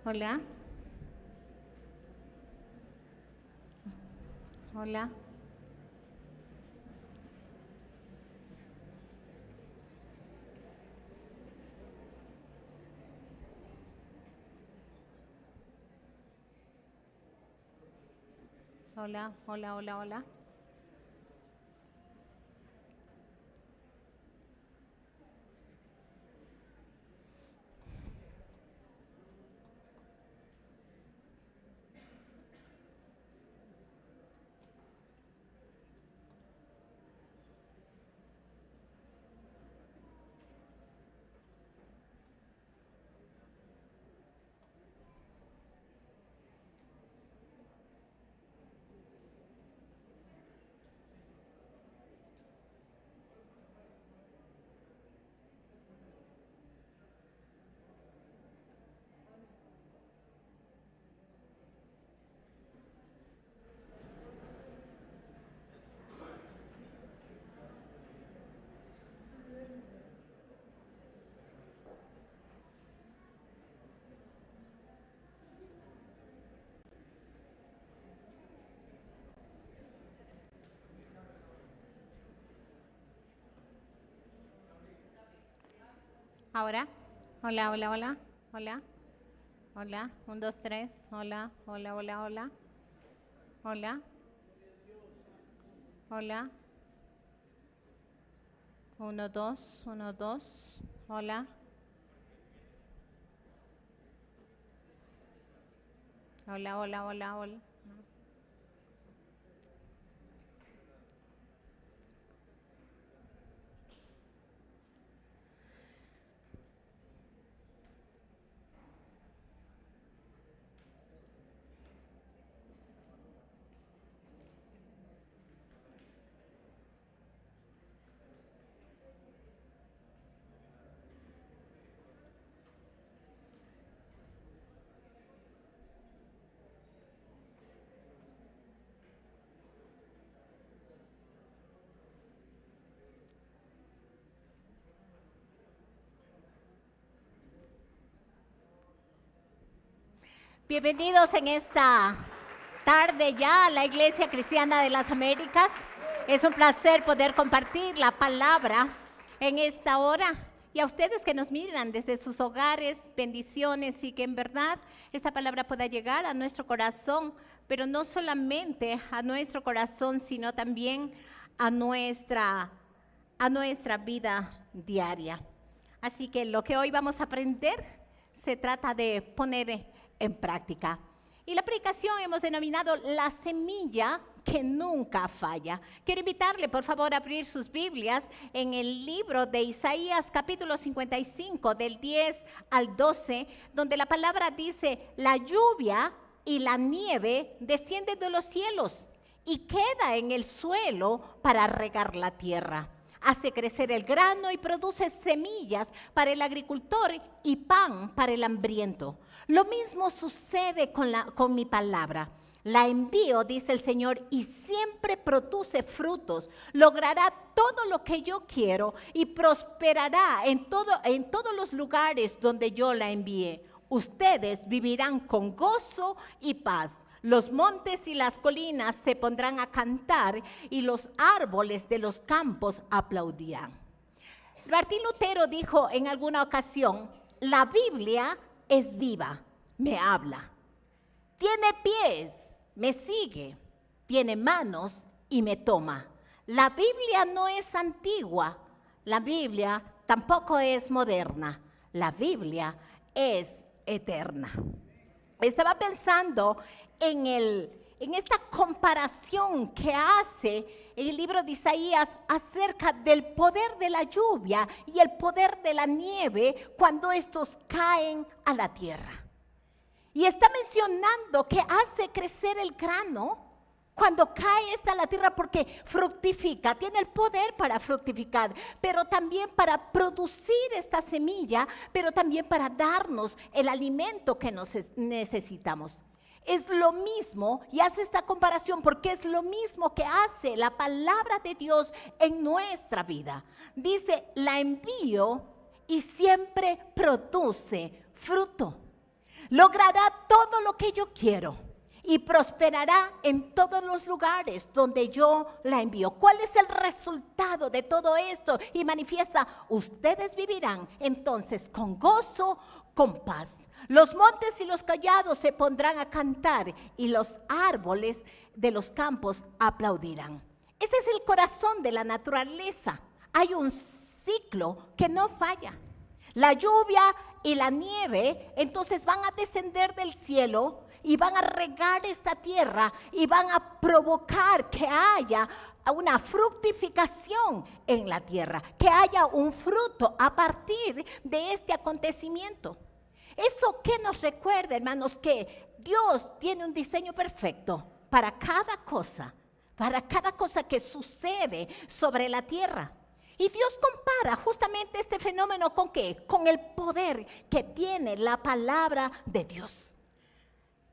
Hola, hola, hola, hola, hola, hola. Ahora, hola, hola, hola, hola, hola, un, dos, tres, hola, hola, hola, hola, hola, hola, uno, dos, hola, hola, hola, hola, hola. Bienvenidos en esta tarde ya a la Iglesia Cristiana de las Américas. Es un placer poder compartir la palabra en esta hora. Y a ustedes que nos miran desde sus hogares, bendiciones y que en verdad esta palabra pueda llegar a nuestro corazón, pero no solamente a nuestro corazón, sino también a nuestra vida diaria. Así que lo que hoy vamos a aprender se trata de poner en práctica. Y la predicación hemos denominado la semilla que nunca falla. Quiero invitarle, por favor, a abrir sus Biblias en el libro de Isaías, capítulo 55, del 10 al 12, donde la palabra dice: la lluvia y la nieve descienden de los cielos y queda en el suelo para regar la tierra. Hace crecer el grano y produce semillas para el agricultor y pan para el hambriento. Lo mismo sucede con mi palabra. La envío, dice el Señor, y siempre produce frutos. Logrará todo lo que yo quiero y prosperará en todos los lugares donde yo la envíe. Ustedes vivirán con gozo y paz. Los montes y las colinas se pondrán a cantar y los árboles de los campos aplaudirán. Martín Lutero dijo en alguna ocasión: la Biblia es viva, me habla. Tiene pies, me sigue. Tiene manos y me toma. La Biblia no es antigua, la Biblia tampoco es moderna, la Biblia es eterna. Estaba pensando en esta comparación que hace el libro de Isaías acerca del poder de la lluvia y el poder de la nieve cuando estos caen a la tierra. Y está mencionando que hace crecer el grano cuando cae esta a la tierra, porque fructifica, tiene el poder para fructificar, pero también para producir esta semilla, pero también para darnos el alimento que necesitamos. Es lo mismo, y hace esta comparación porque es lo mismo que hace la palabra de Dios en nuestra vida. Dice: la envío y siempre produce fruto. logrará todo lo que yo quiero y prosperará en todos los lugares donde yo la envío. ¿Cuál es el resultado de todo esto? Y manifiesta, ustedes vivirán entonces con gozo, con paz. Los montes y los collados se pondrán a cantar y los árboles de los campos aplaudirán. Ese es el corazón de la naturaleza. Hay un ciclo que no falla. La lluvia y la nieve entonces van a descender del cielo y van a regar esta tierra y van a provocar que haya una fructificación en la tierra, que haya un fruto a partir de este acontecimiento. ¿Eso qué nos recuerda, hermanos? Que Dios tiene un diseño perfecto para cada cosa que sucede sobre la tierra. Y Dios compara justamente este fenómeno ¿con qué? Con el poder que tiene la palabra de Dios.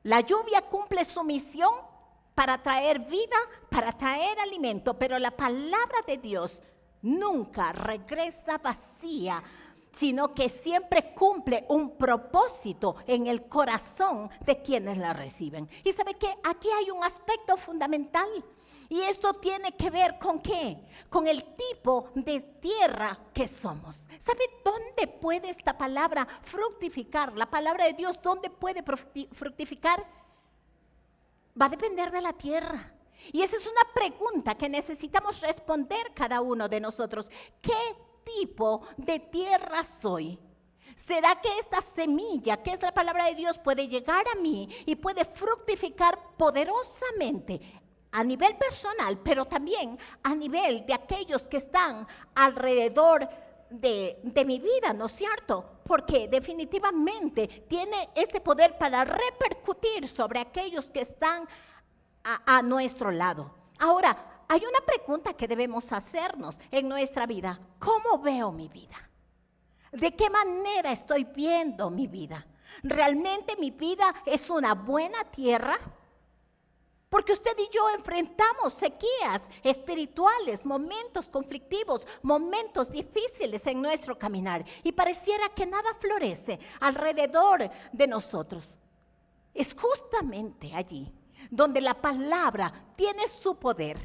La lluvia cumple su misión para traer vida, para traer alimento, pero la palabra de Dios nunca regresa vacía, sino que siempre cumple un propósito en el corazón de quienes la reciben. Y ¿sabe qué? Aquí hay un aspecto fundamental. Y esto tiene que ver ¿con qué? Con el tipo de tierra que somos. ¿Sabe dónde puede esta palabra fructificar? La palabra de Dios, ¿dónde puede fructificar? Va a depender de la tierra. Y esa es una pregunta que necesitamos responder cada uno de nosotros. ¿Qué tipo de tierra soy? ¿Será que esta semilla, que es la palabra de Dios, puede llegar a mí y puede fructificar poderosamente a nivel personal, pero también a nivel de aquellos que están alrededor de mi vida, ¿no es cierto? Porque definitivamente tiene este poder para repercutir sobre aquellos que están a nuestro lado. Ahora, hay una pregunta que debemos hacernos en nuestra vida. ¿Cómo veo mi vida? ¿De qué manera estoy viendo mi vida? ¿Realmente mi vida es una buena tierra? Porque usted y yo enfrentamos sequías espirituales, momentos conflictivos, momentos difíciles en nuestro caminar. Y pareciera que nada florece alrededor de nosotros. Es justamente allí donde la palabra tiene su poder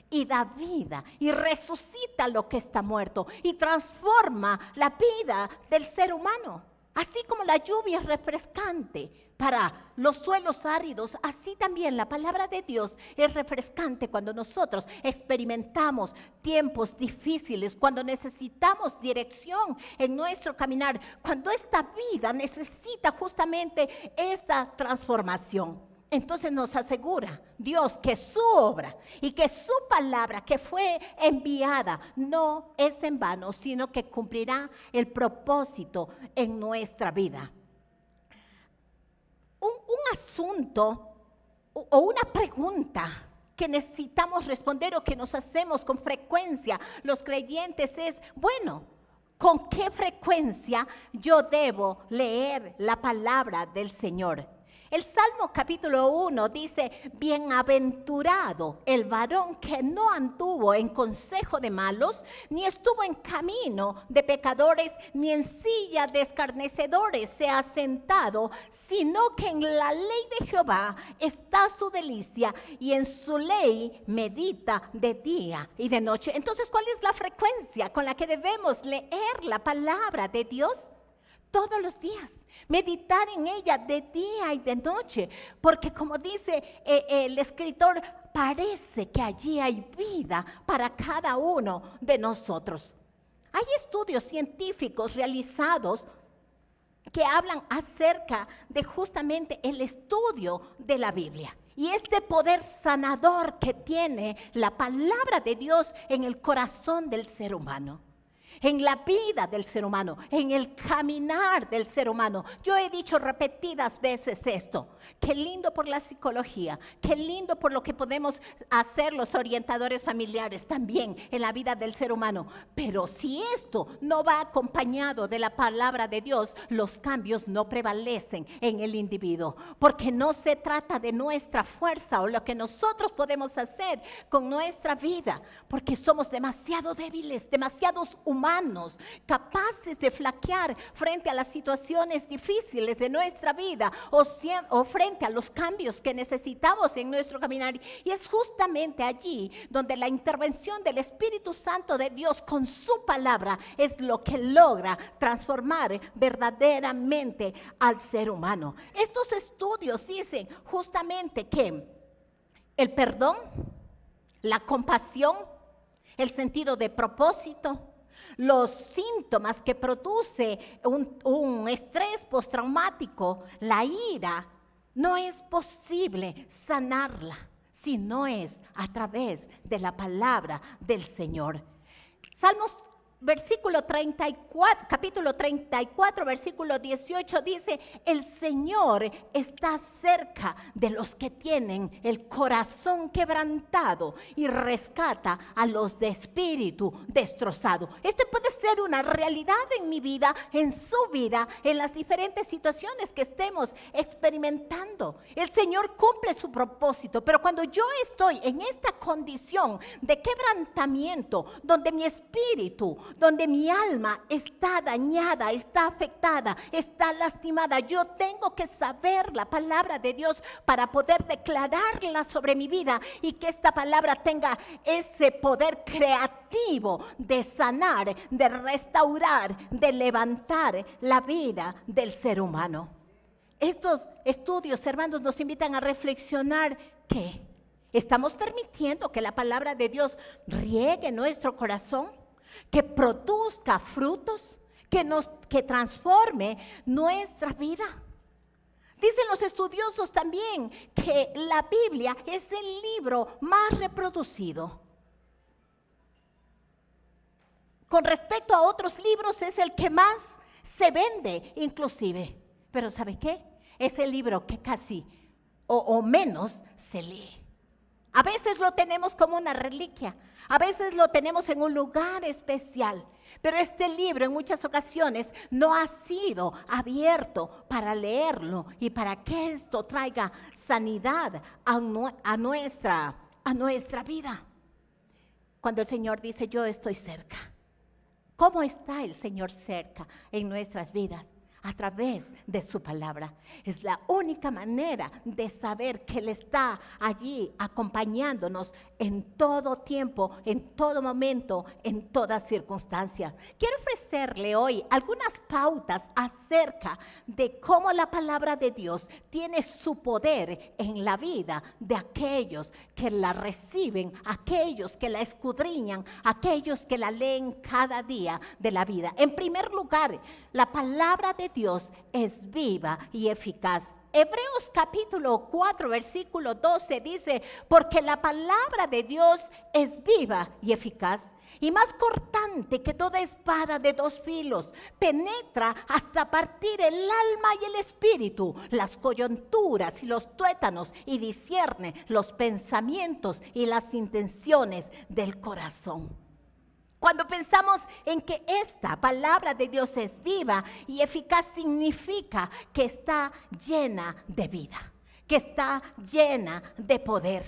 y da vida y resucita lo que está muerto y transforma la vida del ser humano. Así como la lluvia es refrescante para los suelos áridos, así también la palabra de Dios es refrescante cuando nosotros experimentamos tiempos difíciles, cuando necesitamos dirección en nuestro caminar, cuando esta vida necesita justamente esta transformación. Entonces nos asegura Dios que su obra y que su palabra que fue enviada no es en vano, sino que cumplirá el propósito en nuestra vida. Un asunto o una pregunta que necesitamos responder o que nos hacemos con frecuencia los creyentes es, bueno, ¿con qué frecuencia yo debo leer la palabra del Señor? El Salmo capítulo 1 dice, bienaventurado el varón que no anduvo en consejo de malos, ni estuvo en camino de pecadores, ni en silla de escarnecedores se ha sentado, sino que en la ley de Jehová está su delicia y en su ley medita de día y de noche. Entonces, ¿cuál es la frecuencia con la que debemos leer la palabra de Dios? Todos los días. Meditar en ella de día y de noche, porque como dice el escritor, parece que allí hay vida para cada uno de nosotros. Hay estudios científicos realizados que hablan acerca de justamente el estudio de la Biblia y este poder sanador que tiene la palabra de Dios en el corazón del ser humano, en la vida del ser humano, en el caminar del ser humano. Yo he dicho repetidas veces esto, qué lindo por la psicología, qué lindo por lo que podemos hacer los orientadores familiares también en la vida del ser humano. Pero si esto no va acompañado de la palabra de Dios, los cambios no prevalecen en el individuo, porque no se trata de nuestra fuerza o lo que nosotros podemos hacer con nuestra vida, porque somos demasiado débiles, demasiados humanos, humanos, capaces de flaquear frente a las situaciones difíciles de nuestra vida o frente a los cambios que necesitamos en nuestro caminar. Y es justamente allí donde la intervención del Espíritu Santo de Dios con su palabra es lo que logra transformar verdaderamente al ser humano. Estos estudios dicen justamente que el perdón, la compasión, el sentido de propósito, los síntomas que produce un estrés postraumático, la ira, no es posible sanarla si no es a través de la palabra del Señor. Salmos capítulo 34, versículo 18 dice: el Señor está cerca de los que tienen el corazón quebrantado y rescata a los de espíritu destrozado. Esto puede ser una realidad en mi vida, en su vida, en las diferentes situaciones que estemos experimentando. El Señor cumple su propósito, pero cuando yo estoy en esta condición de quebrantamiento, donde mi espíritu, donde mi alma está dañada, está afectada, está lastimada, yo tengo que saber la palabra de Dios para poder declararla sobre mi vida y que esta palabra tenga ese poder creativo de sanar, de restaurar, de levantar la vida del ser humano. Estos estudios, hermanos, nos invitan a reflexionar que estamos permitiendo que la palabra de Dios riegue nuestro corazón, que produzca frutos, que transforme nuestra vida. Dicen los estudiosos también que la Biblia es el libro más reproducido. Con respecto a otros libros es el que más se vende inclusive. Pero ¿sabe qué? Es el libro que casi o menos se lee. A veces lo tenemos como una reliquia, a veces lo tenemos en un lugar especial, pero este libro en muchas ocasiones no ha sido abierto para leerlo y para que esto traiga sanidad a nuestra vida. Cuando el Señor dice: yo estoy cerca, ¿cómo está el Señor cerca en nuestras vidas? A través de su palabra. Es la única manera de saber que Él está allí acompañándonos en todo tiempo, en todo momento, en todas circunstancias. Quiero ofrecerle hoy algunas pautas acerca de cómo la palabra de Dios tiene su poder en la vida de aquellos que la reciben, aquellos que la escudriñan, aquellos que la leen cada día de la vida. En primer lugar, la palabra de Dios es viva y eficaz. Hebreos capítulo 4, versículo 12 dice: porque la palabra de Dios es viva y eficaz, y más cortante que toda espada de dos filos, penetra hasta partir el alma y el espíritu, las coyunturas y los tuétanos, y discierne los pensamientos y las intenciones del corazón. Cuando pensamos en que esta palabra de Dios es viva y eficaz, significa que está llena de vida, que está llena de poder,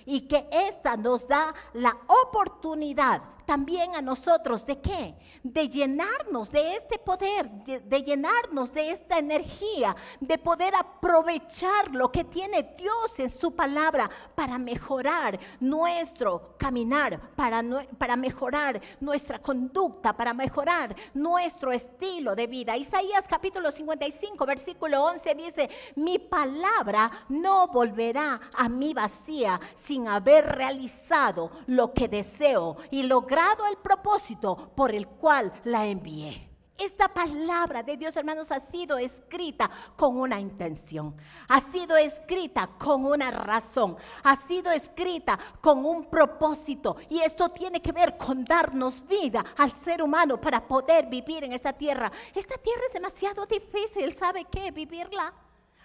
y que esta nos da la oportunidad también a nosotros ¿de qué? De llenarnos de este poder, de llenarnos de esta energía, de poder aprovechar lo que tiene Dios en su palabra para mejorar nuestro caminar, para mejorar nuestra conducta, para mejorar nuestro estilo de vida. Isaías capítulo 55, versículo 11 dice: mi palabra no volverá a mí vacía sin haber realizado lo que deseo y logrado el propósito por el cual la envié. Esta palabra de Dios, hermanos, ha sido escrita con una intención, ha sido escrita con una razón, ha sido escrita con un propósito, y esto tiene que ver con darnos vida al ser humano para poder vivir en esta tierra. Esta tierra es demasiado difícil, ¿sabe qué? Vivirla.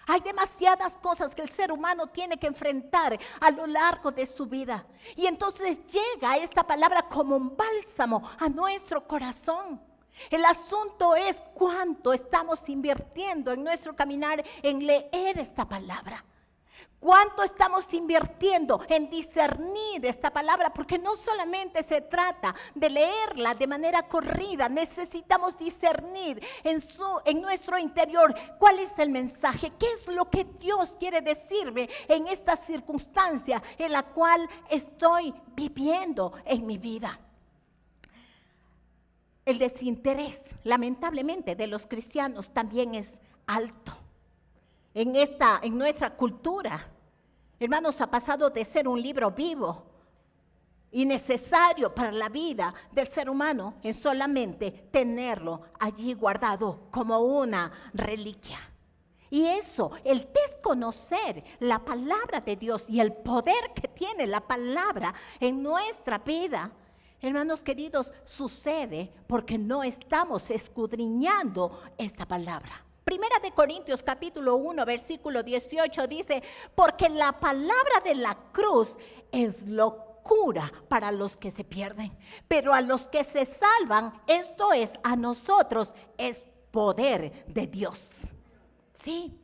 Hay demasiadas cosas que el ser humano tiene que enfrentar a lo largo de su vida. Y entonces llega esta palabra como un bálsamo a nuestro corazón. El asunto es cuánto estamos invirtiendo en nuestro caminar en leer esta palabra. ¿Cuánto estamos invirtiendo en discernir esta palabra? Porque no solamente se trata de leerla de manera corrida, necesitamos discernir en nuestro interior cuál es el mensaje, qué es lo que Dios quiere decirme en esta circunstancia en la cual estoy viviendo en mi vida. El desinterés, lamentablemente, de los cristianos también es alto. En nuestra cultura, hermanos, ha pasado de ser un libro vivo y necesario para la vida del ser humano en solamente tenerlo allí guardado como una reliquia. Y eso, el desconocer la palabra de Dios y el poder que tiene la palabra en nuestra vida, hermanos queridos, sucede porque no estamos escudriñando esta palabra. Primera de Corintios capítulo 1 versículo 18 dice, porque la palabra de la cruz es locura para los que se pierden, pero a los que se salvan, esto es, a nosotros, es poder de Dios. Sí.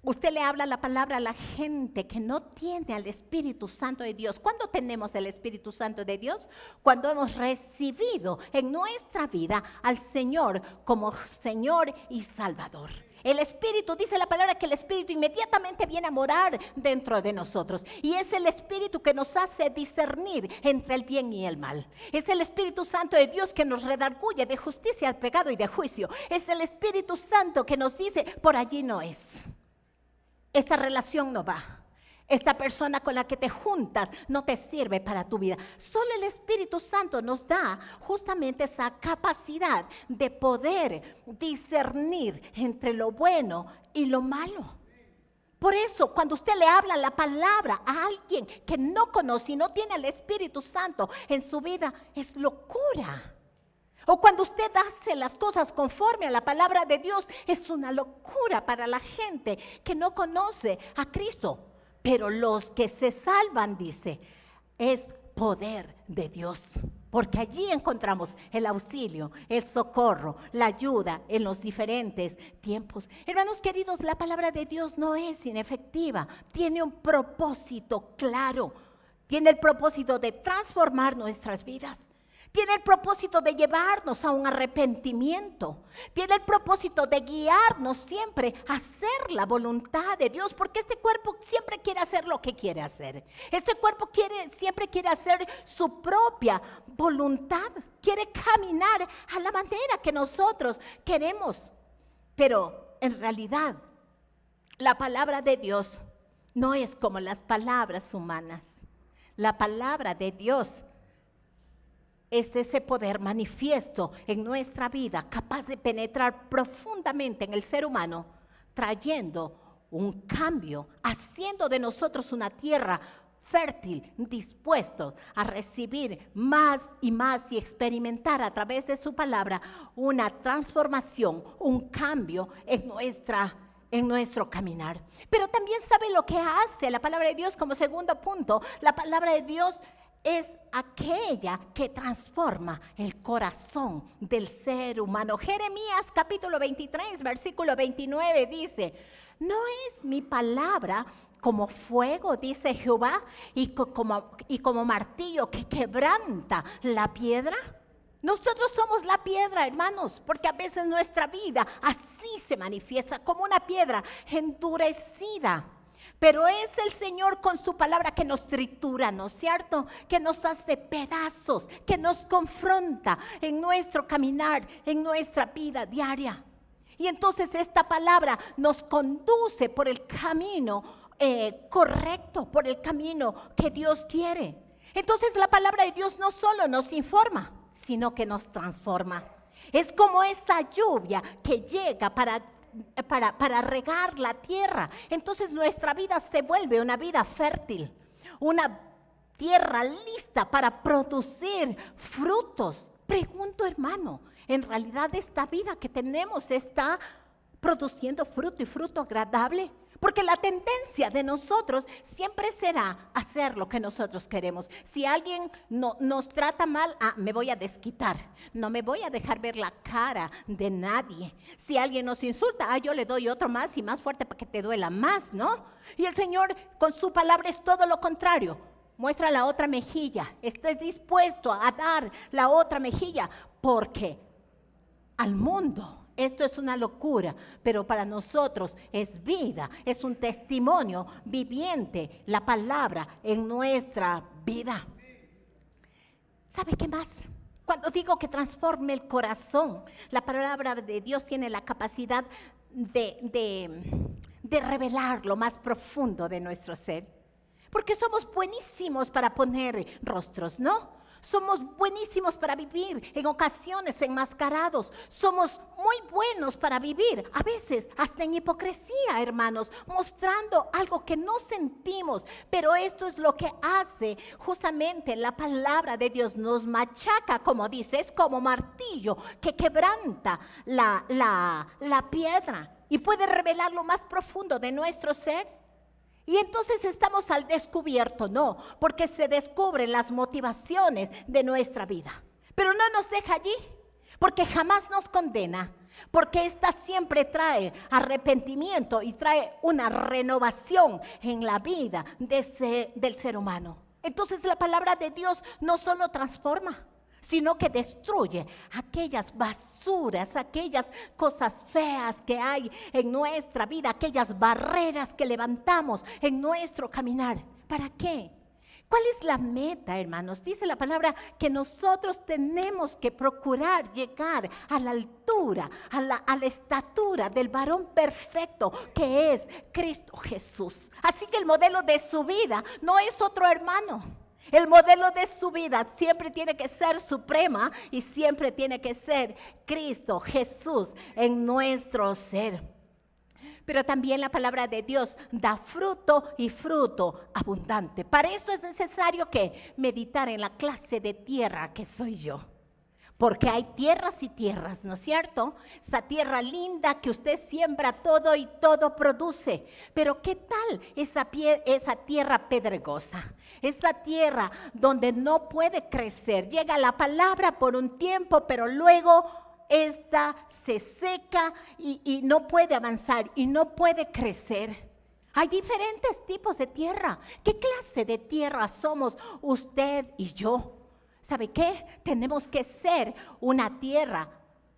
Usted le habla la palabra a la gente que no tiene al Espíritu Santo de Dios. ¿Cuándo tenemos el Espíritu Santo de Dios? Cuando hemos recibido en nuestra vida al Señor como Señor y Salvador. El Espíritu, dice la palabra que el Espíritu inmediatamente viene a morar dentro de nosotros. Y es el Espíritu que nos hace discernir entre el bien y el mal. Es el Espíritu Santo de Dios que nos redarguye de justicia, de pecado y de juicio. Es el Espíritu Santo que nos dice, por allí no es. Esta relación no va. Esta persona con la que te juntas no te sirve para tu vida. Solo el Espíritu Santo nos da justamente esa capacidad de poder discernir entre lo bueno y lo malo. Por eso, cuando usted le habla la palabra a alguien que no conoce y no tiene el Espíritu Santo en su vida, es locura. O cuando usted hace las cosas conforme a la palabra de Dios, es una locura para la gente que no conoce a Cristo. Pero los que se salvan, dice, es poder de Dios. Porque allí encontramos el auxilio, el socorro, la ayuda en los diferentes tiempos. Hermanos queridos, la palabra de Dios no es inefectiva, tiene un propósito claro. Tiene el propósito de transformar nuestras vidas. Tiene el propósito de llevarnos a un arrepentimiento. Tiene el propósito de guiarnos siempre a hacer la voluntad de Dios, porque este cuerpo siempre quiere hacer lo que quiere hacer. Este cuerpo siempre quiere hacer su propia voluntad. Quiere caminar a la manera que nosotros queremos. Pero en realidad, la palabra de Dios no es como las palabras humanas. La palabra de Dios es ese poder manifiesto en nuestra vida, capaz de penetrar profundamente en el ser humano, trayendo un cambio, haciendo de nosotros una tierra fértil, dispuestos a recibir más y experimentar a través de su palabra una transformación, un cambio en nuestro caminar. Pero también sabe lo que hace la palabra de Dios como segundo punto. La palabra de Dios es aquella que transforma el corazón del ser humano. Jeremías capítulo 23, versículo 29 dice, ¿no es mi palabra como fuego, dice Jehová, y como martillo que quebranta la piedra? Nosotros somos la piedra, hermanos, porque a veces nuestra vida así se manifiesta como una piedra endurecida. Pero es el Señor con su palabra que nos tritura, ¿no es cierto? Que nos hace pedazos, que nos confronta en nuestro caminar, en nuestra vida diaria. Y entonces esta palabra nos conduce por el camino correcto, por el camino que Dios quiere. Entonces la palabra de Dios no solo nos informa, sino que nos transforma. Es como esa lluvia que llega para regar la tierra. Entonces nuestra vida se vuelve una vida fértil, una tierra lista para producir frutos. Pregunto, hermano, ¿en realidad esta vida que tenemos está produciendo fruto y fruto agradable? Porque la tendencia de nosotros siempre será hacer lo que nosotros queremos. Si alguien nos trata mal, me voy a desquitar. No me voy a dejar ver la cara de nadie. Si alguien nos insulta, yo le doy otro más y más fuerte para que te duela más, ¿no? Y el Señor con su palabra es todo lo contrario. Muestra la otra mejilla. Estés dispuesto a dar la otra mejilla, porque al mundo esto es una locura, pero para nosotros es vida, es un testimonio viviente, la palabra en nuestra vida. ¿Sabe qué más? Cuando digo que transforme el corazón, la palabra de Dios tiene la capacidad de revelar lo más profundo de nuestro ser. Porque somos buenísimos para poner rostros, ¿no? Somos buenísimos para vivir, en ocasiones enmascarados. Somos muy buenos para vivir, a veces hasta en hipocresía, hermanos, mostrando algo que no sentimos. Pero esto es lo que hace justamente la palabra de Dios. Nos machaca, como dice, es como martillo que quebranta la piedra y puede revelar lo más profundo de nuestro ser. Y entonces estamos al descubierto, no, porque se descubren las motivaciones de nuestra vida. Pero no nos deja allí, porque jamás nos condena, porque esta siempre trae arrepentimiento y trae una renovación en la vida del ser humano. Entonces la palabra de Dios no solo transforma, sino que destruye aquellas basuras, aquellas cosas feas que hay en nuestra vida, aquellas barreras que levantamos en nuestro caminar. ¿Para qué? ¿Cuál es la meta, hermanos? Dice la palabra que nosotros tenemos que procurar llegar a la altura, a la estatura del varón perfecto que es Cristo Jesús. Así que el modelo de su vida no es otro hermano. El modelo de su vida siempre tiene que ser suprema y siempre tiene que ser Cristo Jesús en nuestro ser. Pero también la palabra de Dios da fruto y fruto abundante. Para eso es necesario que meditar en la clase de tierra que soy yo. Porque hay tierras y tierras, ¿no es cierto? Esa tierra linda que usted siembra todo y todo produce. Pero ¿qué tal esa tierra pedregosa? Esa tierra donde no puede crecer. Llega la palabra por un tiempo, pero luego esta se seca y no puede avanzar y no puede crecer. Hay diferentes tipos de tierra. ¿Qué clase de tierra somos usted y yo? ¿Sabe qué? Tenemos que ser una tierra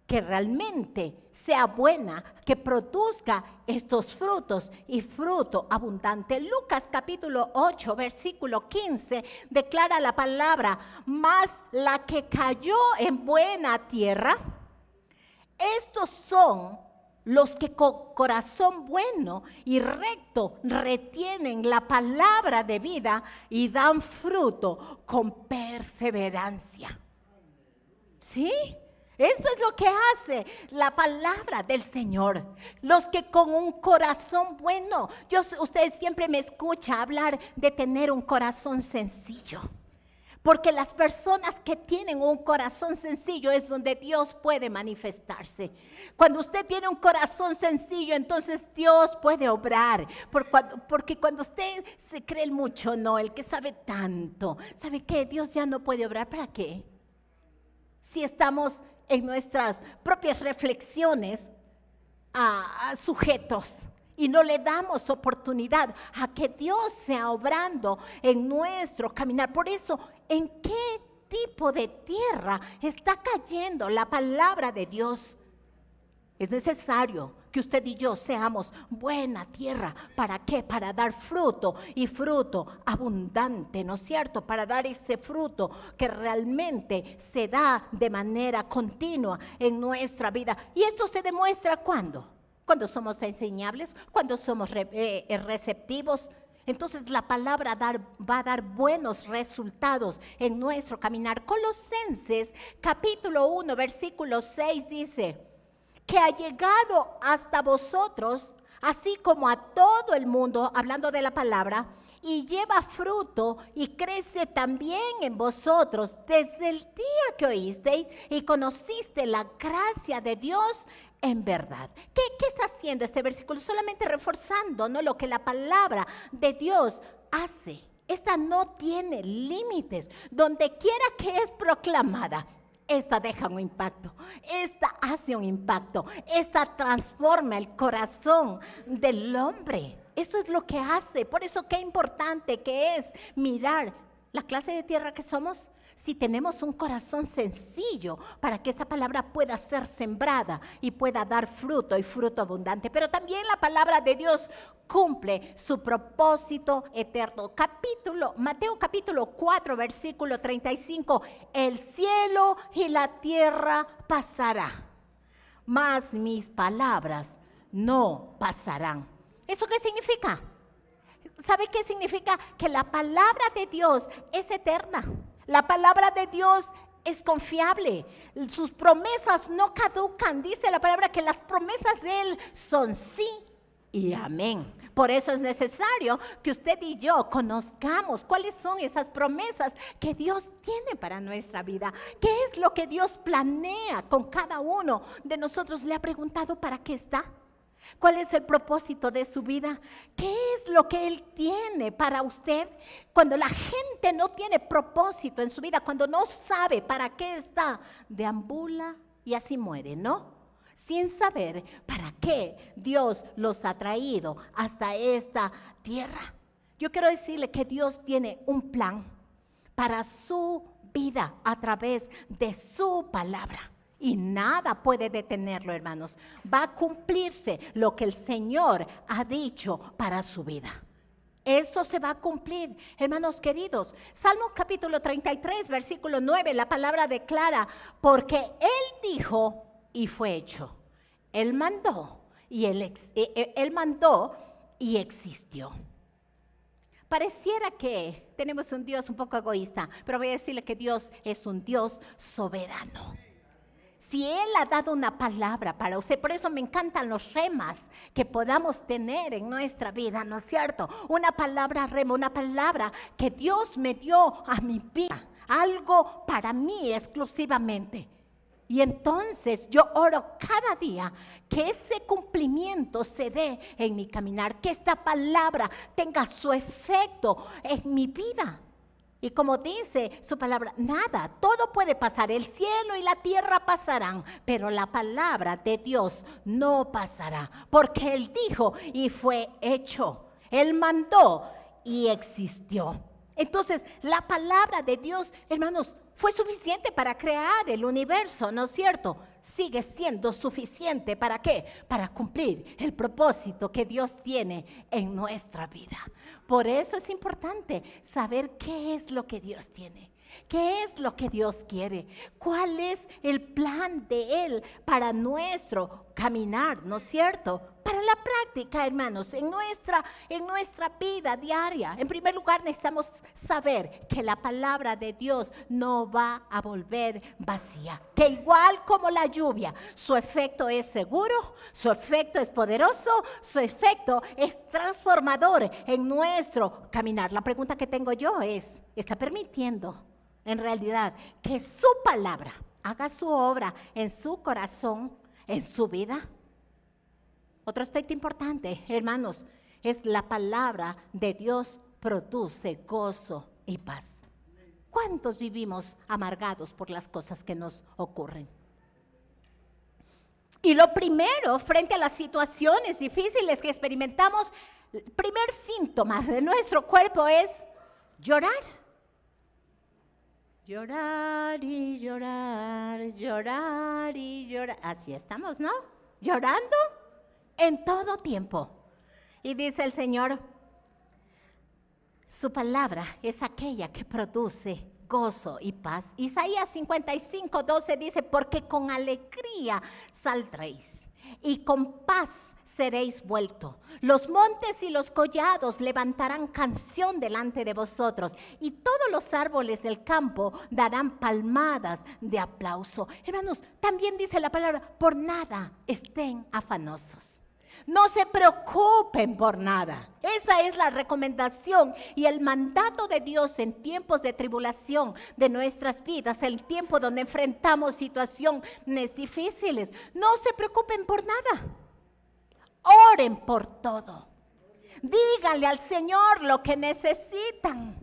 que realmente sea buena, que produzca estos frutos y fruto abundante. Lucas capítulo 8, versículo 15, declara la palabra: mas la que cayó en buena tierra, estos son los que con corazón bueno y recto retienen la palabra de vida y dan fruto con perseverancia. ¿Sí? Eso es lo que hace la palabra del Señor. Los que con un corazón bueno, usted siempre me escucha hablar de tener un corazón sencillo. Porque las personas que tienen un corazón sencillo es donde Dios puede manifestarse. Cuando usted tiene un corazón sencillo, entonces Dios puede obrar. Porque cuando usted se cree mucho, no, el que sabe tanto, ¿sabe qué? Dios ya no puede obrar. ¿Para qué? Si estamos en nuestras propias reflexiones sujetos. Y no le damos oportunidad a que Dios sea obrando en nuestro caminar. Por eso, ¿en qué tipo de tierra está cayendo la palabra de Dios? Es necesario que usted y yo seamos buena tierra. ¿Para qué? Para dar fruto y fruto abundante, ¿no es cierto? Para dar ese fruto que realmente se da de manera continua en nuestra vida. ¿Y esto se demuestra cuándo? Cuando somos enseñables, cuando somos receptivos. Entonces la palabra va a dar buenos resultados en nuestro caminar. Colosenses capítulo 1 versículo 6 dice: que ha llegado hasta vosotros, así como a todo el mundo, hablando de la palabra, y lleva fruto y crece también en vosotros desde el día que oísteis y conociste la gracia de Dios en verdad. ¿Qué está haciendo este versículo? Solamente reforzando, ¿no?, lo que la palabra de Dios hace. Esta no tiene límites. Donde quiera que es proclamada, esta deja un impacto, esta hace un impacto, esta transforma el corazón del hombre. Eso es lo que hace. Por eso qué importante que es mirar la clase de tierra que somos. Si tenemos un corazón sencillo para que esta palabra pueda ser sembrada y pueda dar fruto y fruto abundante. Pero también la palabra de Dios cumple su propósito eterno. Mateo capítulo 4, versículo 35. El cielo y la tierra pasará, mas mis palabras no pasarán. ¿Eso qué significa? ¿Sabe qué significa? Que la palabra de Dios es eterna. La palabra de Dios es confiable. Sus promesas no caducan. Dice la palabra que las promesas de Él son sí y amén. Por eso es necesario que usted y yo conozcamos cuáles son esas promesas que Dios tiene para nuestra vida. ¿Qué es lo que Dios planea con cada uno de nosotros? ¿Le ha preguntado para qué está? ¿Cuál es el propósito de su vida? ¿Qué es lo que Él tiene para usted? Cuando la gente no tiene propósito en su vida, cuando no sabe para qué está, deambula y así muere, ¿no? Sin saber para qué Dios los ha traído hasta esta tierra. Yo quiero decirle que Dios tiene un plan para su vida a través de su palabra. Y nada puede detenerlo, hermanos. Va a cumplirse lo que el Señor ha dicho para su vida. Eso se va a cumplir, hermanos queridos. Salmo capítulo 33, versículo 9, la palabra declara, porque Él dijo y fue hecho. Él mandó Él mandó y existió. Pareciera que tenemos un Dios un poco egoísta, pero voy a decirle que Dios es un Dios soberano. Si Él ha dado una palabra para usted, por eso me encantan los remas que podamos tener en nuestra vida, ¿no es cierto? Una palabra rema, una palabra que Dios me dio a mi vida, algo para mí exclusivamente. Y entonces yo oro cada día que ese cumplimiento se dé en mi caminar, que esta palabra tenga su efecto en mi vida. Y como dice su palabra, nada, todo puede pasar, el cielo y la tierra pasarán, pero la palabra de Dios no pasará, porque Él dijo y fue hecho, Él mandó y existió. Entonces, la palabra de Dios, hermanos, fue suficiente para crear el universo, ¿no es cierto? Sigue siendo suficiente, ¿para qué? Para cumplir el propósito que Dios tiene en nuestra vida. Por eso es importante saber qué es lo que Dios tiene, qué es lo que Dios quiere, cuál es el plan de Él para nuestro caminar, ¿no es cierto? Para la práctica, hermanos, en nuestra vida diaria. En primer lugar, necesitamos saber que la palabra de Dios no va a volver vacía. Que igual como la lluvia, su efecto es seguro, su efecto es poderoso, su efecto es transformador en nuestro caminar. La pregunta que tengo yo es, ¿está permitiendo en realidad que su palabra haga su obra en su corazón, en su vida? Otro aspecto importante, hermanos, es la palabra de Dios produce gozo y paz. ¿Cuántos vivimos amargados por las cosas que nos ocurren? Y lo primero, frente a las situaciones difíciles que experimentamos, el primer síntoma de nuestro cuerpo es llorar. Llorar y llorar, llorar y llorar. Así estamos, ¿no? Llorando en todo tiempo. Y dice el Señor, su palabra es aquella que produce gozo y paz. Isaías 55, 12 dice, porque con alegría saldréis y con paz seréis vueltos. Los montes y los collados levantarán canción delante de vosotros y todos los árboles del campo darán palmadas de aplauso. Hermanos, también dice la palabra, por nada estén afanosos. No se preocupen por nada. Esa es la recomendación y el mandato de Dios en tiempos de tribulación de nuestras vidas, el tiempo donde enfrentamos situaciones difíciles. No se preocupen por nada. Oren por todo. Díganle al Señor lo que necesitan.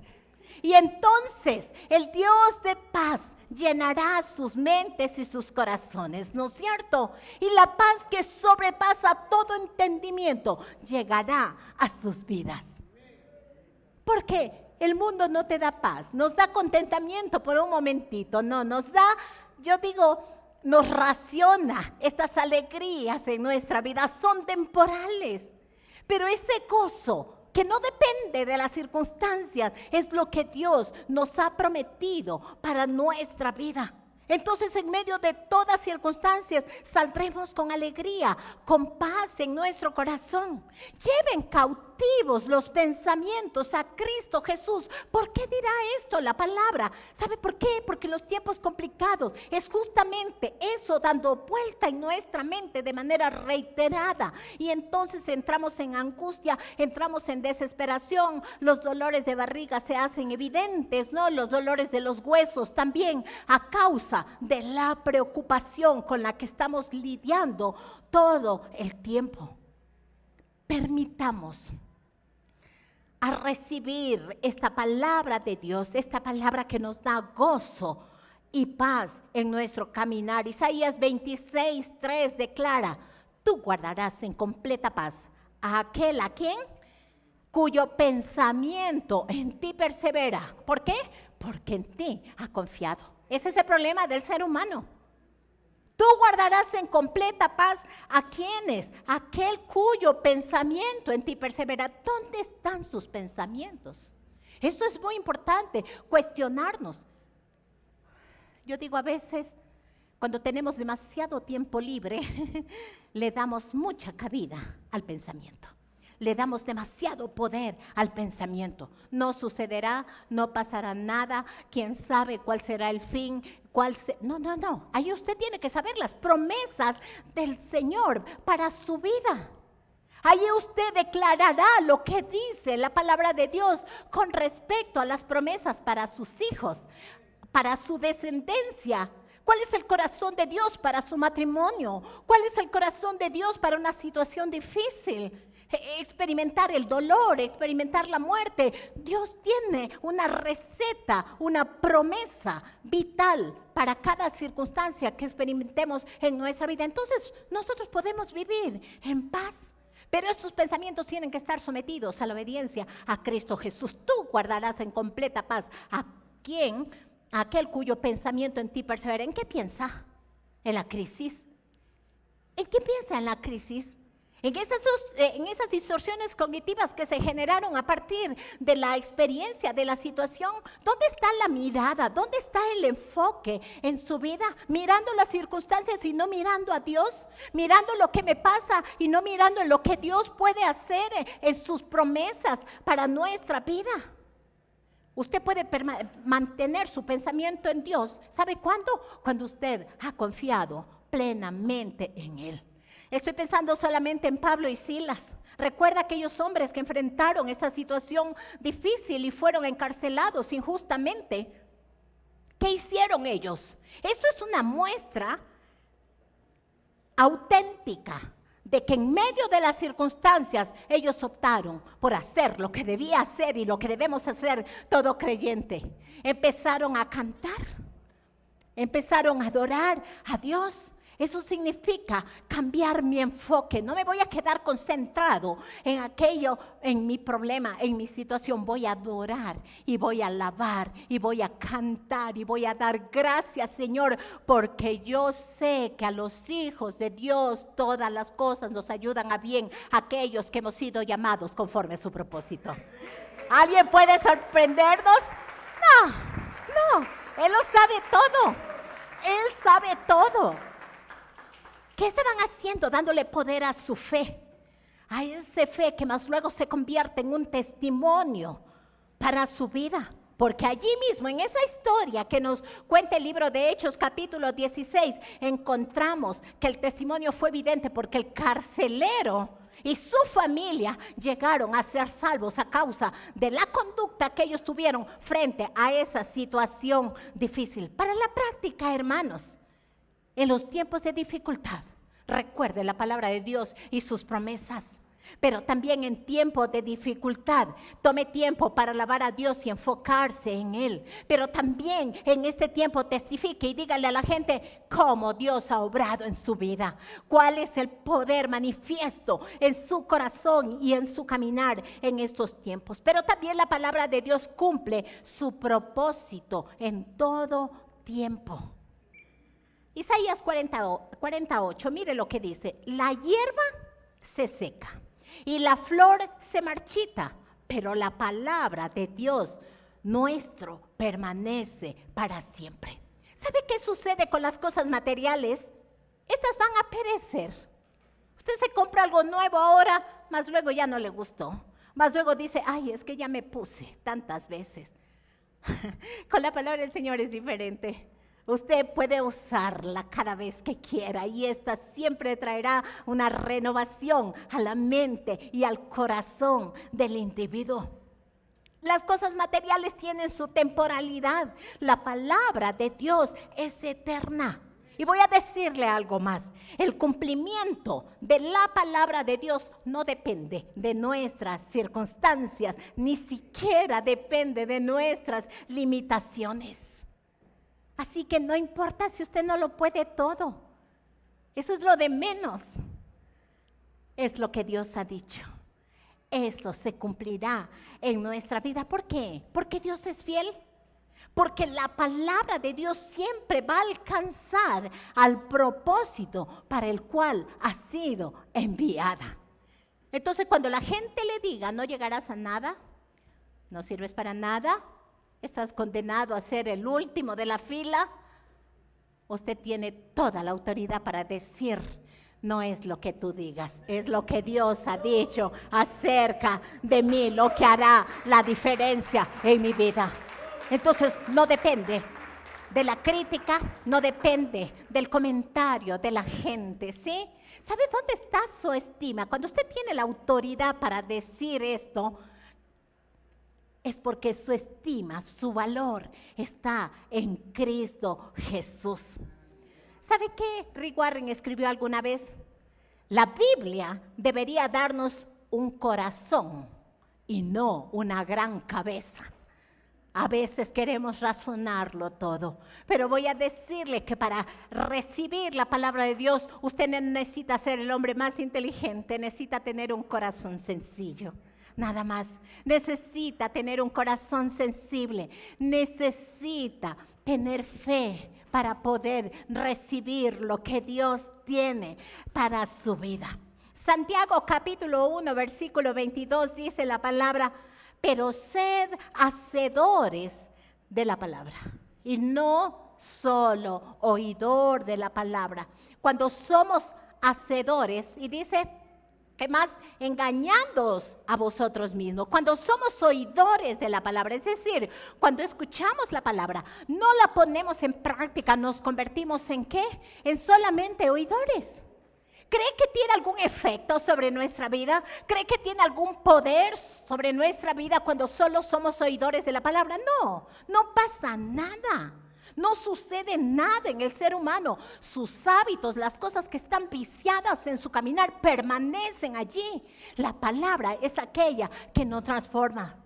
Y entonces el Dios de paz llenará sus mentes y sus corazones, ¿no es cierto? Y la paz que sobrepasa todo entendimiento llegará a sus vidas. Porque el mundo no te da paz, nos da contentamiento por un momentito, no, nos da, yo digo, nos raciona estas alegrías en nuestra vida, son temporales. Pero ese gozo que no depende de las circunstancias, es lo que Dios nos ha prometido para nuestra vida. Entonces, en medio de todas circunstancias, saldremos con alegría, con paz en nuestro corazón. Lleven cautivos los pensamientos a Cristo Jesús. ¿Por qué dirá esto la palabra? ¿Sabe por qué? Porque los tiempos complicados es justamente eso dando vuelta en nuestra mente de manera reiterada. Y entonces entramos en angustia, entramos en desesperación, los dolores de barriga se hacen evidentes, ¿no? Los dolores de los huesos también a causa de la preocupación con la que estamos lidiando todo el tiempo. Permitamos a recibir esta palabra de Dios, esta palabra que nos da gozo y paz en nuestro caminar. Isaías 26:3 declara: tú guardarás en completa paz a aquel a quien cuyo pensamiento en ti persevera. ¿Por qué? Porque en ti ha confiado. Ese es el problema del ser humano. Tú guardarás en completa paz a quienes, aquel cuyo pensamiento en ti persevera. ¿Dónde están sus pensamientos? Eso es muy importante, cuestionarnos. Yo digo a veces, cuando tenemos demasiado tiempo libre, le damos mucha cabida al pensamiento. Le damos demasiado poder al pensamiento. No sucederá, no pasará nada, quién sabe cuál será el fin, No. Ahí usted tiene que saber las promesas del Señor para su vida. Ahí usted declarará lo que dice la palabra de Dios con respecto a las promesas para sus hijos, para su descendencia. ¿Cuál es el corazón de Dios para su matrimonio? ¿Cuál es el corazón de Dios para una situación difícil? Experimentar el dolor, experimentar la muerte. Dios tiene una receta, una promesa vital para cada circunstancia que experimentemos en nuestra vida. Entonces, nosotros podemos vivir en paz. Pero estos pensamientos tienen que estar sometidos a la obediencia a Cristo Jesús. Tú guardarás en completa paz a aquel cuyo pensamiento en ti persevera. ¿En qué piensa? ¿En la crisis? ¿En qué piensa en la crisis? En esas distorsiones cognitivas que se generaron a partir de la experiencia, de la situación. ¿Dónde está la mirada? ¿Dónde está el enfoque en su vida? Mirando las circunstancias y no mirando a Dios. Mirando lo que me pasa y no mirando en lo que Dios puede hacer en sus promesas para nuestra vida. Usted puede mantener su pensamiento en Dios. ¿Sabe cuándo? Cuando usted ha confiado plenamente en Él. Estoy pensando solamente en Pablo y Silas. Recuerda aquellos hombres que enfrentaron esta situación difícil y fueron encarcelados injustamente. ¿Qué hicieron ellos? Eso es una muestra auténtica de que en medio de las circunstancias ellos optaron por hacer lo que debía hacer y lo que debemos hacer todo creyente. Empezaron a cantar, empezaron a adorar a Dios. Eso significa cambiar mi enfoque. No me voy a quedar concentrado en aquello, en mi problema, en mi situación. Voy a adorar y voy a alabar y voy a cantar y voy a dar gracias, Señor, porque yo sé que a los hijos de Dios todas las cosas nos ayudan a bien, aquellos que hemos sido llamados conforme a su propósito. ¿Alguien puede sorprendernos? No, Él lo sabe todo. Él sabe todo. ¿Qué estaban haciendo? Dándole poder a su fe, a esa fe que más luego se convierte en un testimonio para su vida. Porque allí mismo, en esa historia que nos cuenta el libro de Hechos, capítulo 16, encontramos que el testimonio fue evidente porque el carcelero y su familia llegaron a ser salvos a causa de la conducta que ellos tuvieron frente a esa situación difícil. Para la práctica, hermanos, en los tiempos de dificultad, recuerde la palabra de Dios y sus promesas. Pero también en tiempos de dificultad, tome tiempo para alabar a Dios y enfocarse en Él. Pero también en este tiempo testifique y dígale a la gente cómo Dios ha obrado en su vida. Cuál es el poder manifiesto en su corazón y en su caminar en estos tiempos. Pero también la palabra de Dios cumple su propósito en todo tiempo. Isaías 48, mire lo que dice: la hierba se seca y la flor se marchita, pero la palabra de Dios nuestro permanece para siempre. ¿Sabe qué sucede con las cosas materiales? Estas van a perecer. Usted se compra algo nuevo ahora, más luego ya no le gustó. Más luego dice, ay, es que ya me puse tantas veces. Con la palabra del Señor es diferente. Usted puede usarla cada vez que quiera y esta siempre traerá una renovación a la mente y al corazón del individuo. Las cosas materiales tienen su temporalidad. La palabra de Dios es eterna. Y voy a decirle algo más. El cumplimiento de la palabra de Dios no depende de nuestras circunstancias, ni siquiera depende de nuestras limitaciones. Así que no importa si usted no lo puede todo. Eso es lo de menos. Es lo que Dios ha dicho. Eso se cumplirá en nuestra vida. ¿Por qué? Porque Dios es fiel. Porque la palabra de Dios siempre va a alcanzar al propósito para el cual ha sido enviada. Entonces, cuando la gente le diga, no llegarás a nada, no sirves para nada, estás condenado a ser el último de la fila, usted tiene toda la autoridad para decir, no es lo que tú digas, es lo que Dios ha dicho acerca de mí, lo que hará la diferencia en mi vida. Entonces no depende de la crítica, no depende del comentario de la gente, ¿sí? ¿Sabe dónde está su estima? Cuando usted tiene la autoridad para decir esto, es porque su estima, su valor está en Cristo Jesús. ¿Sabe qué Rick Warren escribió alguna vez? La Biblia debería darnos un corazón y no una gran cabeza. A veces queremos razonarlo todo, pero voy a decirle que para recibir la palabra de Dios, usted no necesita ser el hombre más inteligente, necesita tener un corazón sencillo. Nada más, necesita tener un corazón sensible, necesita tener fe para poder recibir lo que Dios tiene para su vida. Santiago capítulo 1 versículo 22 dice la palabra, pero sed hacedores de la palabra y no solo oidor de la palabra. Cuando somos hacedores, y dice, ¿qué más? Engañándoos a vosotros mismos. Cuando somos oidores de la palabra, es decir, cuando escuchamos la palabra, no la ponemos en práctica, nos convertimos ¿en qué? En solamente oidores. ¿Cree que tiene algún efecto sobre nuestra vida? ¿Cree que tiene algún poder sobre nuestra vida cuando solo somos oidores de la palabra? No, no pasa nada. No sucede nada en el ser humano. Sus hábitos, las cosas que están viciadas en su caminar permanecen allí. La palabra es aquella que nos transforma.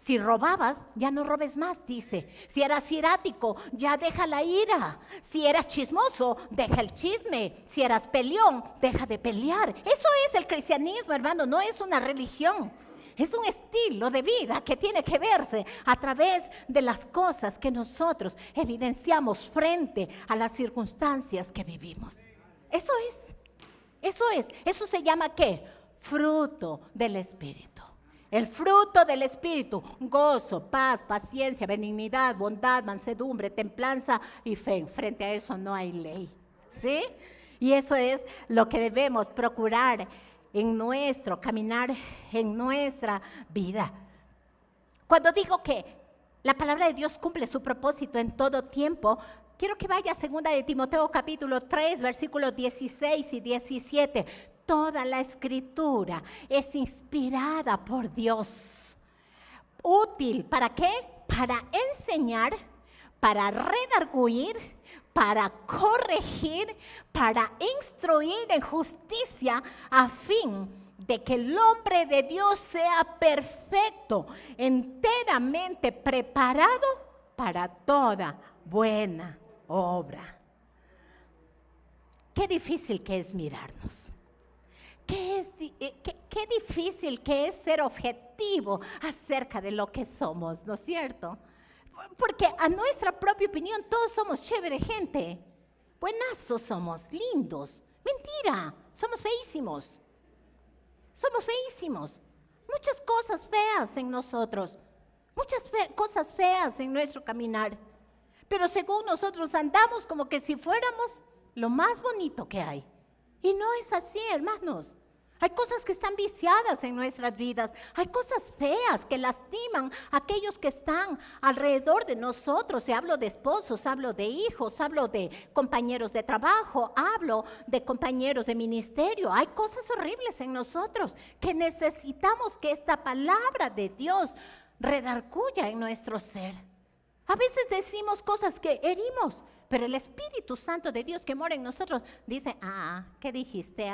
Si robabas, ya no robes más, dice. Si eras irático, ya deja la ira. Si eras chismoso, deja el chisme. Si eras peleón, deja de pelear. Eso es el cristianismo, hermano, no es una religión. Es un estilo de vida que tiene que verse a través de las cosas que nosotros evidenciamos frente a las circunstancias que vivimos. Eso se llama ¿qué? Fruto del Espíritu. El fruto del Espíritu, gozo, paz, paciencia, benignidad, bondad, mansedumbre, templanza y fe. Frente a eso no hay ley, ¿sí? Y eso es lo que debemos procurar en nuestro caminar, en nuestra vida. Cuando digo que la palabra de Dios cumple su propósito en todo tiempo, quiero que vaya a 2 de Timoteo capítulo 3, versículos 16 y 17. toda la escritura es inspirada por Dios. Útil, ¿para qué? Para enseñar, para redarguir, para corregir, para instruir en justicia, a fin de que el hombre de Dios sea perfecto, enteramente preparado para toda buena obra. Qué difícil que es mirarnos. Qué difícil que es ser objetivo acerca de lo que somos, ¿no es cierto? Porque a nuestra propia opinión todos somos chévere gente. Buenazos somos, lindos. Mentira, somos feísimos. Somos feísimos. Muchas cosas feas en nosotros. Muchas cosas feas en nuestro caminar. Pero según nosotros andamos como que si fuéramos lo más bonito que hay. Y no es así, hermanos. Hay cosas que están viciadas en nuestras vidas. Hay cosas feas que lastiman a aquellos que están alrededor de nosotros. Y hablo de esposos, hablo de hijos, hablo de compañeros de trabajo, hablo de compañeros de ministerio. Hay cosas horribles en nosotros que necesitamos que esta palabra de Dios redarguya en nuestro ser. A veces decimos cosas que herimos, pero el Espíritu Santo de Dios que mora en nosotros dice, ¿qué dijiste?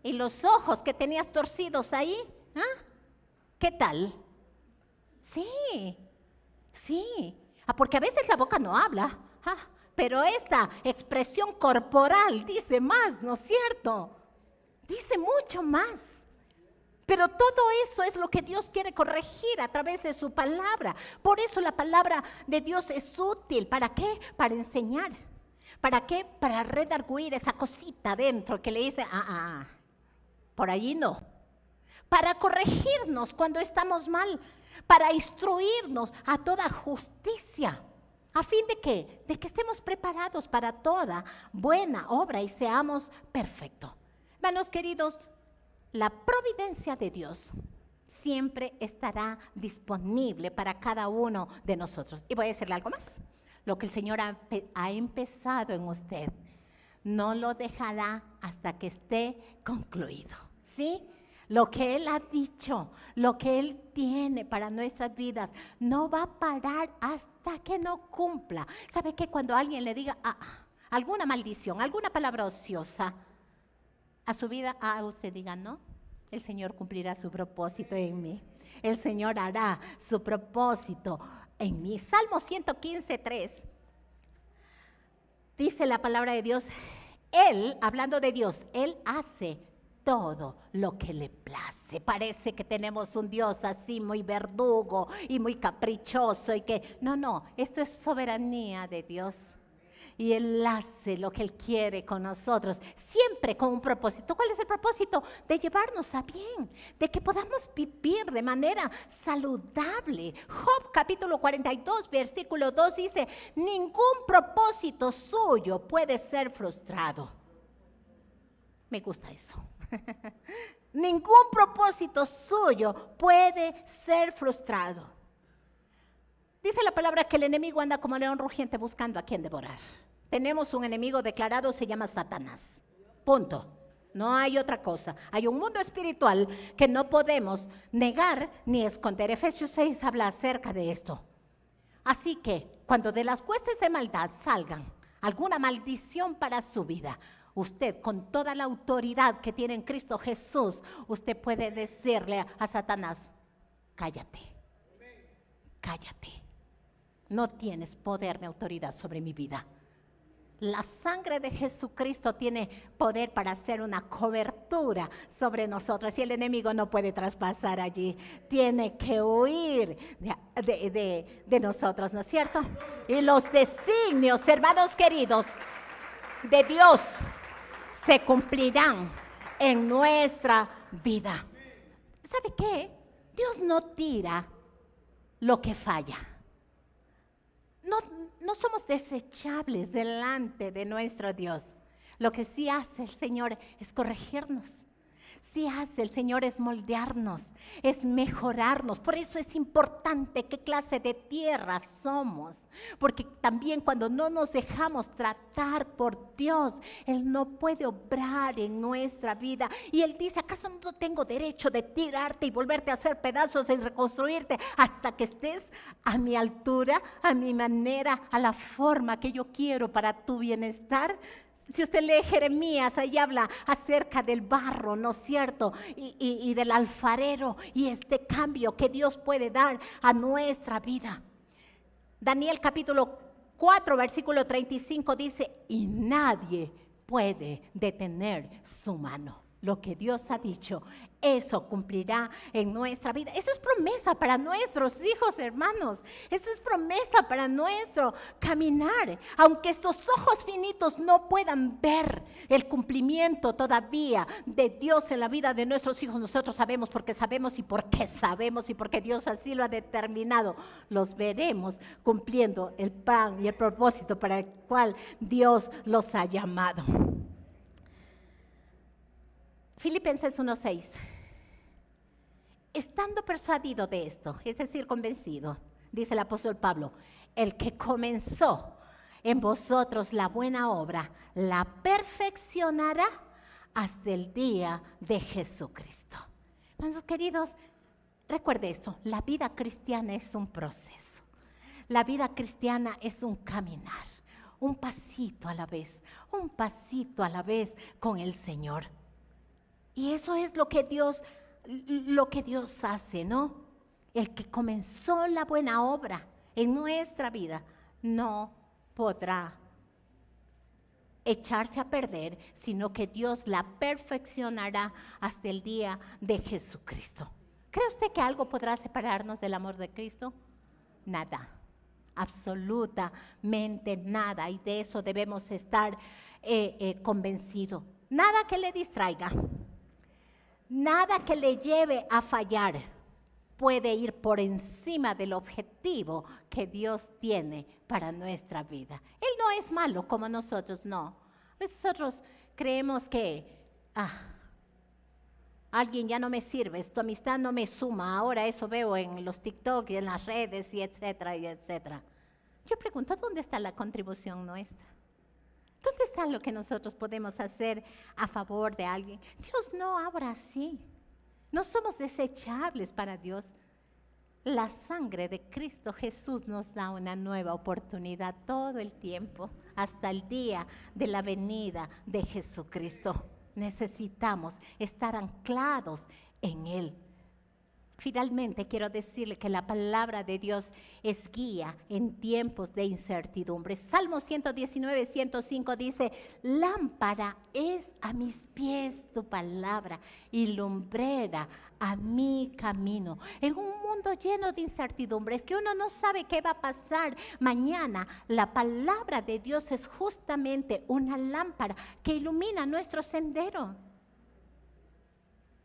¿Y los ojos que tenías torcidos ahí? ¿Qué tal? Sí. Porque a veces la boca no habla, pero esta expresión corporal dice más, ¿no es cierto? Dice mucho más. Pero todo eso es lo que Dios quiere corregir a través de su palabra. Por eso la palabra de Dios es útil. ¿Para qué? Para enseñar. ¿Para qué? Para redarguir esa cosita dentro que le dice, por allí no. Para corregirnos cuando estamos mal. Para instruirnos a toda justicia. ¿A fin de qué? De que estemos preparados para toda buena obra y seamos perfectos. Hermanos queridos, la providencia de Dios siempre estará disponible para cada uno de nosotros. Y voy a decirle algo más. Lo que el Señor ha empezado en usted, no lo dejará hasta que esté concluido. ¿Sí? Lo que Él ha dicho, lo que Él tiene para nuestras vidas, no va a parar hasta que no cumpla. ¿Sabe qué? Cuando alguien le diga alguna maldición, alguna palabra ociosa a su vida, usted diga, no, el Señor cumplirá su propósito en mí. El Señor hará su propósito en mí. Salmo 115:3 dice la palabra de Dios, Él, hablando de Dios, Él hace todo lo que le place. Parece que tenemos un Dios así muy verdugo y muy caprichoso y que, no, esto es soberanía de Dios. Y Él hace lo que Él quiere con nosotros, siempre con un propósito. ¿Cuál es el propósito? De llevarnos a bien, de que podamos vivir de manera saludable. Job capítulo 42, versículo 2 dice, ningún propósito suyo puede ser frustrado. Me gusta eso. Ningún propósito suyo puede ser frustrado. Dice la palabra que el enemigo anda como león rugiente buscando a quien devorar. Tenemos un enemigo declarado, se llama Satanás. Punto. No hay otra cosa. Hay un mundo espiritual que no podemos negar ni esconder. Efesios 6 habla acerca de esto. Así que cuando de las huestes de maldad salgan alguna maldición para su vida, usted con toda la autoridad que tiene en Cristo Jesús, usted puede decirle a Satanás, cállate, cállate. No tienes poder ni autoridad sobre mi vida. La sangre de Jesucristo tiene poder para hacer una cobertura sobre nosotros y el enemigo no puede traspasar allí. Tiene que huir de nosotros, ¿no es cierto? Y los designios, hermanos queridos, de Dios se cumplirán en nuestra vida. ¿Sabe qué? Dios no tira lo que falla. No somos desechables delante de nuestro Dios. Lo que sí hace el Señor es corregirnos. así hace el Señor, es moldearnos, es mejorarnos. Por eso es importante qué clase de tierra somos. Porque también cuando no nos dejamos tratar por Dios, Él no puede obrar en nuestra vida. Y Él dice, ¿acaso no tengo derecho de tirarte y volverte a hacer pedazos y reconstruirte hasta que estés a mi altura, a mi manera, a la forma que yo quiero para tu bienestar? Si usted lee Jeremías, ahí habla acerca del barro, ¿no es cierto? Y del alfarero y este cambio que Dios puede dar a nuestra vida. Daniel capítulo 4, versículo 35 dice, y nadie puede detener su mano. Lo que Dios ha dicho, eso cumplirá en nuestra vida. Eso es promesa para nuestros hijos, hermanos. Eso es promesa para nuestro caminar. Aunque estos ojos finitos no puedan ver el cumplimiento todavía de Dios en la vida de nuestros hijos, nosotros sabemos porque sabemos y porque Dios así lo ha determinado. Los veremos cumpliendo el plan y el propósito para el cual Dios los ha llamado. Filipenses 1:6. Estando persuadido de esto, es decir, convencido, dice el apóstol Pablo, el que comenzó en vosotros la buena obra, la perfeccionará hasta el día de Jesucristo. Hermanos queridos, recuerde esto, la vida cristiana es un proceso. La vida cristiana es un caminar, un pasito a la vez con el Señor. Y eso es lo que Dios hace, ¿no? El que comenzó la buena obra en nuestra vida no podrá echarse a perder, sino que Dios la perfeccionará hasta el día de Jesucristo. ¿Cree usted que algo podrá separarnos del amor de Cristo? Nada, absolutamente nada, y de eso debemos estar convencidos. Nada que le distraiga. Nada que le lleve a fallar puede ir por encima del objetivo que Dios tiene para nuestra vida. Él no es malo como nosotros, no. Nosotros creemos que alguien ya no me sirve, tu amistad no me suma, ahora eso veo en los TikTok y en las redes y etcétera, y etcétera. Yo pregunto, ¿dónde está la contribución nuestra? ¿Dónde está lo que nosotros podemos hacer a favor de alguien? Dios no obra así. No somos desechables para Dios. La sangre de Cristo Jesús nos da una nueva oportunidad todo el tiempo, hasta el día de la venida de Jesucristo. Necesitamos estar anclados en Él. Finalmente, quiero decirle que la palabra de Dios es guía en tiempos de incertidumbre. Salmo 119, 105 dice, lámpara es a mis pies tu palabra y lumbrera a mi camino. En un mundo lleno de incertidumbres, que uno no sabe qué va a pasar mañana, la palabra de Dios es justamente una lámpara que ilumina nuestro sendero.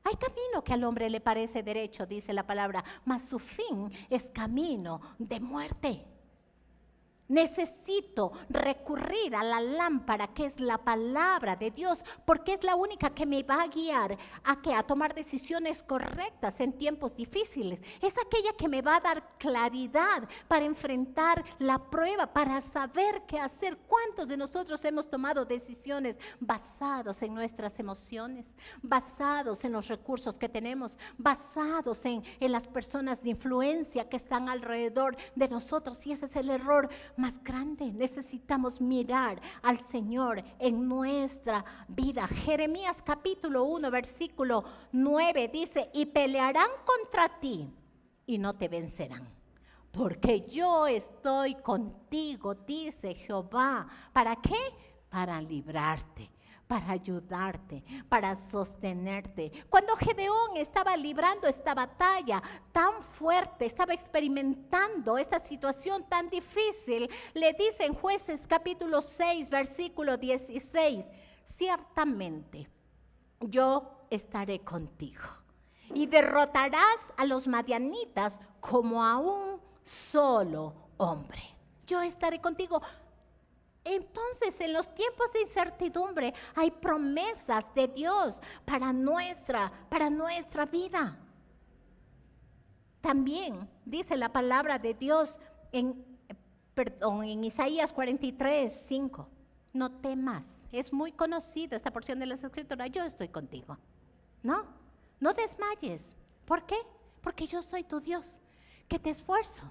Hay camino que al hombre le parece derecho, dice la palabra, mas su fin es camino de muerte. Necesito recurrir a la lámpara que es la palabra de Dios, porque es la única que me va a guiar a tomar decisiones correctas en tiempos difíciles. Es aquella que me va a dar claridad para enfrentar la prueba, para saber qué hacer. ¿Cuántos de nosotros hemos tomado decisiones basados en nuestras emociones, basados en los recursos que tenemos, basados en las personas de influencia que están alrededor de nosotros? Y ese es el error más grande. Necesitamos mirar al Señor en nuestra vida. Jeremías capítulo 1 versículo 9 dice, y pelearán contra ti y no te vencerán, porque yo estoy contigo, dice Jehová. ¿Para qué? Para librarte, para ayudarte, para sostenerte. Cuando Gedeón estaba librando esta batalla tan fuerte, estaba experimentando esta situación tan difícil, le dice en Jueces capítulo 6, versículo 16, ciertamente yo estaré contigo y derrotarás a los madianitas como a un solo hombre. Yo estaré contigo. Entonces, en los tiempos de incertidumbre hay promesas de Dios para nuestra vida. También dice la palabra de Dios en Isaías 43:5. No temas. Es muy conocida esta porción de las Escrituras. Yo estoy contigo. No desmayes. ¿Por qué? Porque yo soy tu Dios, que te esfuerzo.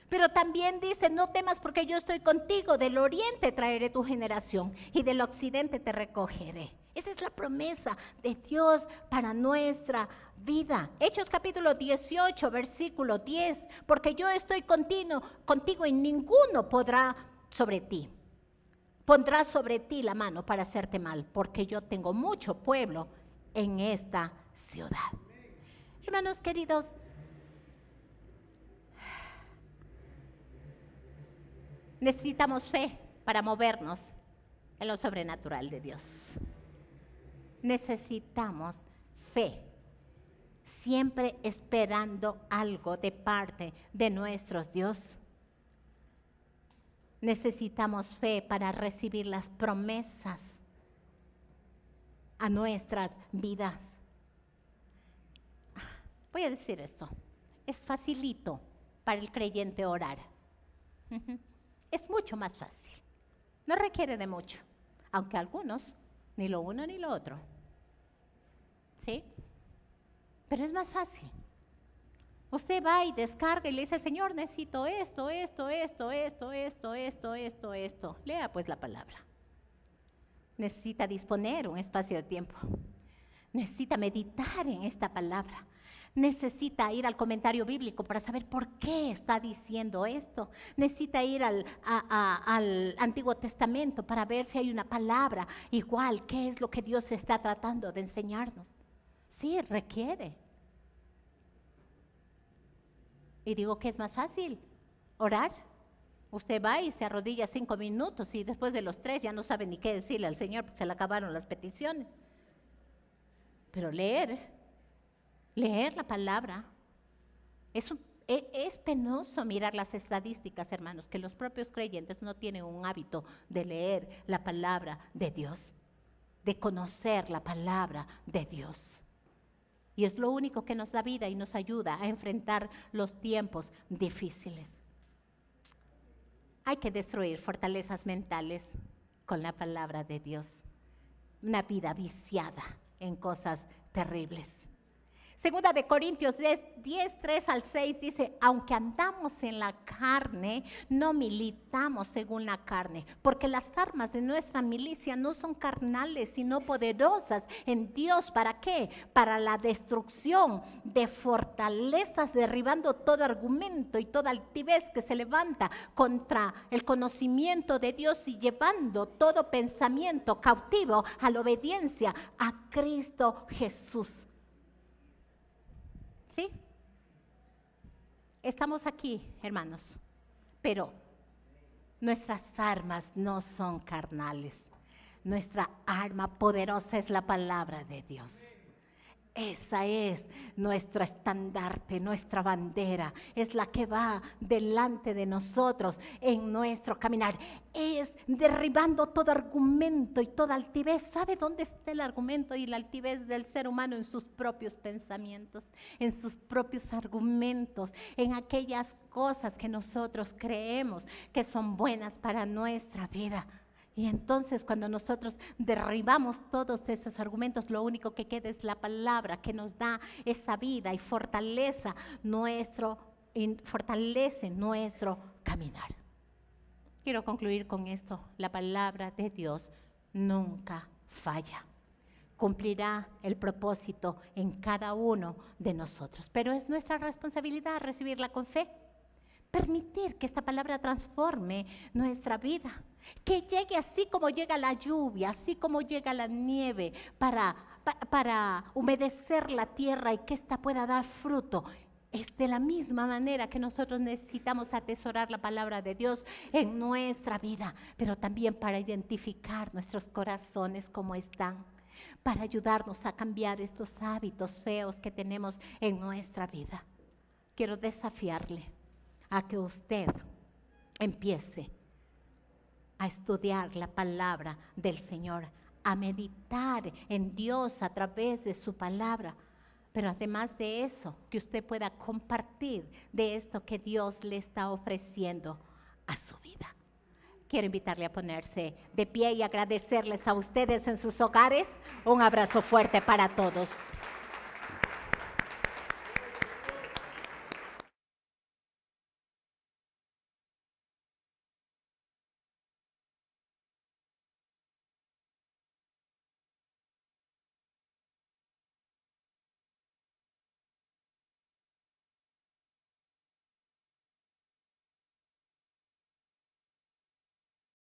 Pero también dice, no temas porque yo estoy contigo, del oriente traeré tu generación y del occidente te recogeré. Esa es la promesa de Dios para nuestra vida. Hechos capítulo 18, versículo 10, porque yo estoy contigo y ninguno pondrá sobre ti la mano para hacerte mal, porque yo tengo mucho pueblo en esta ciudad. Hermanos queridos, necesitamos fe para movernos en lo sobrenatural de Dios. Necesitamos fe, siempre esperando algo de parte de nuestro Dios. Necesitamos fe para recibir las promesas a nuestras vidas. Voy a decir esto, es facilito para el creyente orar. Es mucho más fácil, no requiere de mucho, aunque algunos ni lo uno ni lo otro, ¿sí? Pero es más fácil. Usted va y descarga y le dice, Señor, necesito esto. Lea pues la palabra. Necesita disponer un espacio de tiempo. Necesita meditar en esta palabra. Necesita ir al comentario bíblico para saber por qué está diciendo esto. Necesita ir al Antiguo Testamento para ver si hay una palabra igual, qué es lo que Dios está tratando de enseñarnos. Sí, requiere. Y digo que es más fácil orar. Usted va y se arrodilla 5 minutos y después de los 3 ya no sabe ni qué decirle al Señor porque se le acabaron las peticiones. Pero leer la palabra, es penoso mirar las estadísticas, hermanos, que los propios creyentes no tienen un hábito de leer la palabra de Dios, de conocer la palabra de Dios. Y es lo único que nos da vida y nos ayuda a enfrentar los tiempos difíciles. Hay que destruir fortalezas mentales con la palabra de Dios. Una vida viciada en cosas terribles. Segunda de Corintios 10, 3 al 6 dice, aunque andamos en la carne, no militamos según la carne, porque las armas de nuestra milicia no son carnales, sino poderosas en Dios. ¿Para qué? Para la destrucción de fortalezas, derribando todo argumento y toda altivez que se levanta contra el conocimiento de Dios y llevando todo pensamiento cautivo a la obediencia a Cristo Jesús. ¿Sí? Estamos aquí, hermanos, pero nuestras armas no son carnales. Nuestra arma poderosa es la palabra de Dios. Esa es nuestro estandarte, nuestra bandera, es la que va delante de nosotros en nuestro caminar. Es derribando todo argumento y toda altivez. ¿Sabe dónde está el argumento y la altivez del ser humano? En sus propios pensamientos, en sus propios argumentos, en aquellas cosas que nosotros creemos que son buenas para nuestra vida. Y entonces cuando nosotros derribamos todos esos argumentos, lo único que queda es la palabra que nos da esa vida y fortalece nuestro caminar. Quiero concluir con esto. La palabra de Dios nunca falla. Cumplirá el propósito en cada uno de nosotros. Pero es nuestra responsabilidad recibirla con fe. Permitir que esta palabra transforme nuestra vida. Que llegue así como llega la lluvia, así como llega la nieve para humedecer la tierra y que ésta pueda dar fruto. Es de la misma manera que nosotros necesitamos atesorar la palabra de Dios en nuestra vida, pero también para identificar nuestros corazones como están, para ayudarnos a cambiar estos hábitos feos que tenemos en nuestra vida. Quiero desafiarle a que usted empiece a estudiar la palabra del Señor, a meditar en Dios a través de su palabra. Pero además de eso, que usted pueda compartir de esto que Dios le está ofreciendo a su vida. Quiero invitarle a ponerse de pie y agradecerles a ustedes en sus hogares. Un abrazo fuerte para todos.